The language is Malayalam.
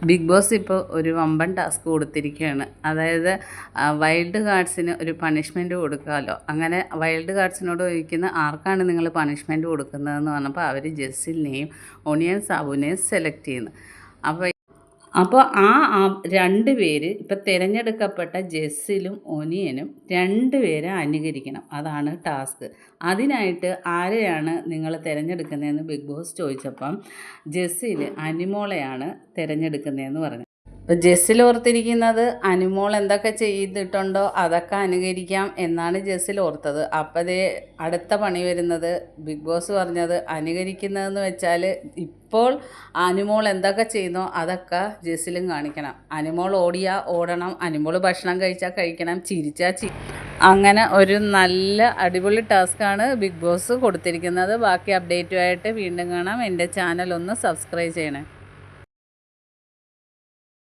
ബിഗ് ബോസ് ഇപ്പോൾ ഒരു വമ്പൻ ടാസ്ക് കൊടുത്തിരിക്കുകയാണ്. അതായത് വൈൽഡ് കാർഡ്സിന് ഒരു പണിഷ്മെൻറ്റ് കൊടുക്കാമല്ലോ. അങ്ങനെ വൈൽഡ് കാർഡ്സിനോട് ചോദിക്കുന്ന ആർക്കാണ് നിങ്ങൾ പണിഷ്മെൻറ്റ് കൊടുക്കുന്നതെന്ന് പറഞ്ഞപ്പോൾ അവർ ജെസ്സിലിനെയും ഒണിയൻ സാബുവിനെയും സെലക്ട് ചെയ്യുന്നു. അപ്പോൾ ആ രണ്ട് പേര് ഇപ്പം തിരഞ്ഞെടുക്കപ്പെട്ട ജെസ്സിലും ഒനിയനും രണ്ട് പേരെ അനുകരിക്കണം. അതാണ് ടാസ്ക്. അതിനായിട്ട് ആരെയാണ് നിങ്ങൾ തിരഞ്ഞെടുക്കുന്നതെന്ന് ബിഗ് ബോസ് ചോദിച്ചപ്പം ജെസ്സിൽ അനിമോളെയാണ് തിരഞ്ഞെടുക്കുന്നതെന്ന് പറഞ്ഞു. ഇപ്പോൾ ജെസ്സിൽ ഓർത്തിരിക്കുന്നത് അനുമോൾ എന്തൊക്കെ ചെയ്തിട്ടുണ്ടോ അതൊക്കെ അനുകരിക്കാം എന്നാണ് ജെസ്സിൽ ഓർത്തത്. അപ്പോൾ അതേ അടുത്ത പണി വരുന്നത് ബിഗ് ബോസ് പറഞ്ഞത് അനുകരിക്കുന്നതെന്ന് വെച്ചാൽ ഇപ്പോൾ അനുമോൾ എന്തൊക്കെ ചെയ്യുന്നോ അതൊക്കെ ജെസ്സിലും കാണിക്കണം. അനുമോൾ ഓടിയാൽ ഓടണം, അനുമോൾ ഭക്ഷണം കഴിച്ചാൽ കഴിക്കണം, ചിരിച്ചാൽ അങ്ങനെ ഒരു നല്ല അടിപൊളി ടാസ്ക്കാണ് ബിഗ് ബോസ് കൊടുത്തിരിക്കുന്നത്. ബാക്കി അപ്ഡേറ്റുമായിട്ട് വീണ്ടും കാണാം. എൻ്റെ ചാനൽ ഒന്ന് സബ്സ്ക്രൈബ് ചെയ്യണേ.